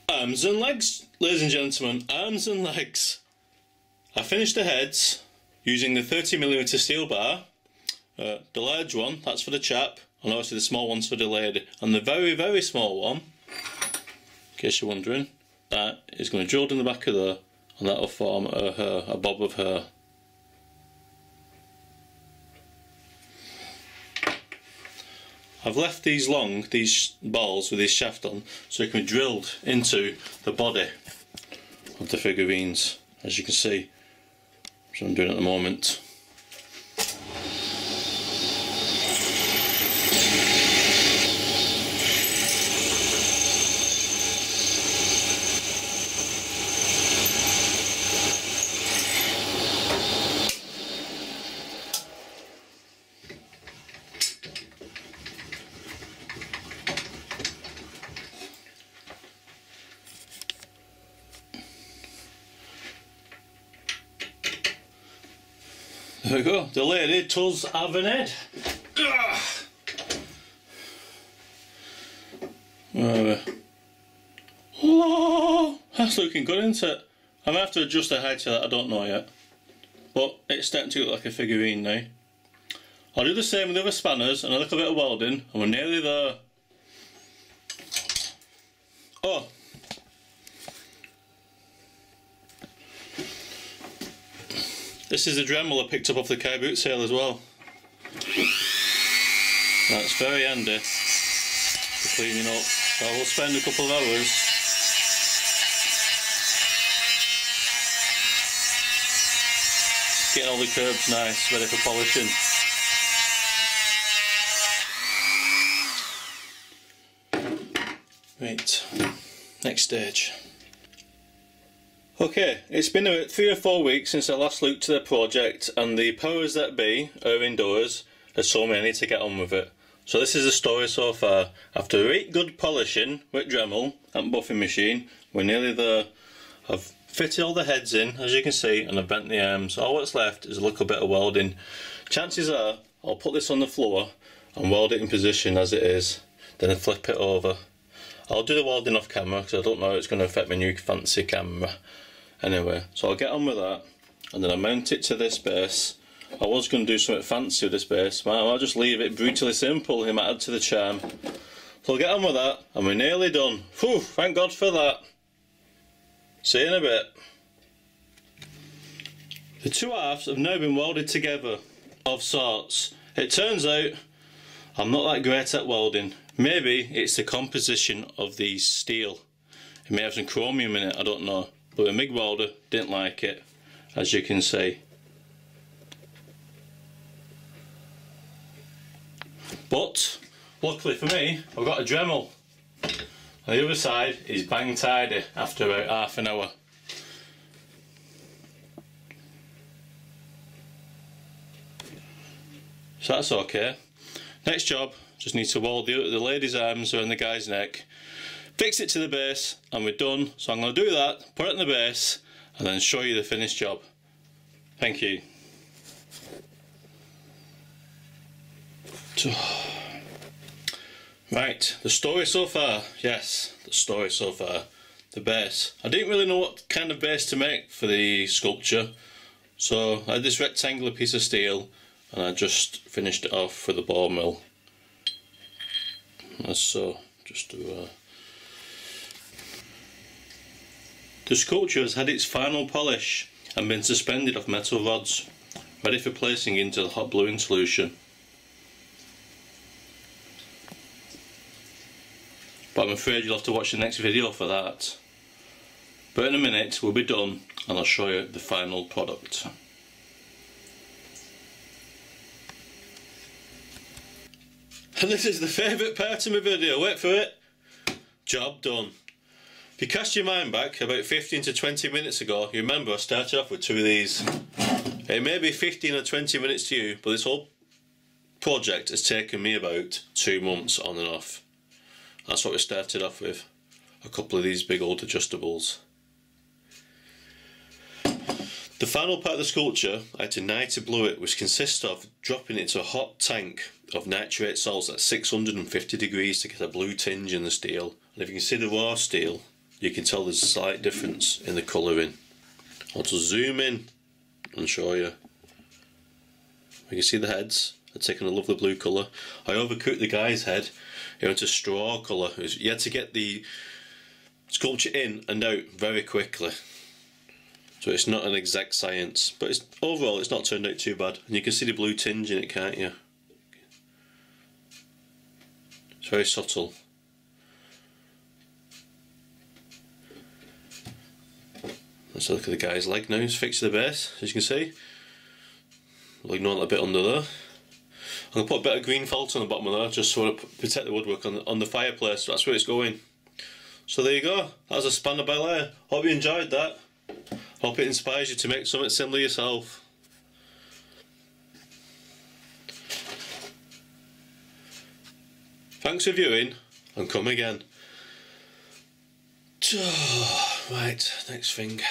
Arms and legs, ladies and gentlemen, arms and legs. I finished the heads using the 30mm steel bar. The large one, that's for the chap, and obviously the small one's for the lady. And the very, very small one, in case you're wondering, that is going to drill in the back of there, and that will form a hair, a bob of hair. I've left these long, these balls with this shaft on, so it can be drilled into the body of the figurines, as you can see. That's what I'm doing at the moment. There we go, the lady does have an head. Oh, that's looking good, isn't it? I might have to adjust the height to that, I don't know yet. But it's starting to look like a figurine now. I'll do the same with the other spanners and a little bit of welding, and we're nearly there. Oh! This is the Dremel I picked up off the car boot sale as well. That's very handy for cleaning up. So I will spend a couple of hours getting all the curbs nice, ready for polishing. Right, next stage. Okay, it's been about 3 or 4 weeks since I last looked to the project, and the powers that be are indoors has told me I need to get on with it. So this is the story so far. After 8 good polishing with Dremel and buffing machine, we're nearly there. I've fitted all the heads in, as you can see, and I've bent the arms. All that's left is a little bit of welding. Chances are I'll put this on the floor and weld it in position as it is, then I flip it over. I'll do the welding off camera because I don't know how it's going to affect my new fancy camera. Anyway, so I'll get on with that, and then I mount it to this base. I was going to do something fancy with this base, but I'll just leave it brutally simple. It might add to the charm. So I'll get on with that, and we're nearly done. Whew, thank God for that. See you in a bit. The two halves have now been welded together, of sorts. It turns out I'm not that great at welding. Maybe it's the composition of the steel. It may have some chromium in it, I don't know. But a MIG welder didn't like it, as you can see. But luckily for me, I've got a Dremel. And the other side is bang tidy after about half an hour. So that's okay. Next job, just need to weld the lady's arms around the guy's neck. Fix it to the base and we're done. So I'm going to do that, put it in the base, and then show you the finished job. Thank you. Right, the story so far. Yes, the story so far. The base. I didn't really know what kind of base to make for the sculpture. So I had this rectangular piece of steel and I just finished it off for the ball mill. As so, just to The sculpture has had its final polish and been suspended off metal rods, ready for placing into the hot bluing solution. But I'm afraid you'll have to watch the next video for that. But in a minute we'll be done and I'll show you the final product. And this is the favourite part of my video, wait for it. Job done. If you cast your mind back about 15 to 20 minutes ago, you remember I started off with 2 of these. It may be 15 or 20 minutes to you, but this whole project has taken me about 2 months on and off. That's what we started off with, a couple of these big old adjustables. The final part of the sculpture, I had to niter blue it, which consists of dropping it into a hot tank of nitrate salts at 650 degrees to get a blue tinge in the steel. And if you can see the raw steel, you can tell there's a slight difference in the colouring. I'll just zoom in and show you. You can see the heads are taking a lovely blue colour. I overcooked the guy's head. He went to straw colour. You had to get the sculpture in and out very quickly. So it's not an exact science, but overall it's not turned out too bad. And you can see the blue tinge in it, can't you? It's very subtle. Let's look at the guy's leg now. He's fixed to the base, as you can see. Like not a bit under there. I'm going to put a bit of green felt on the bottom of there just so to protect the woodwork on the fireplace. That's where it's going. So there you go. That's a spanner by layer. Hope you enjoyed that. Hope it inspires you to make something similar yourself. Thanks for viewing and come again. Right, next thing.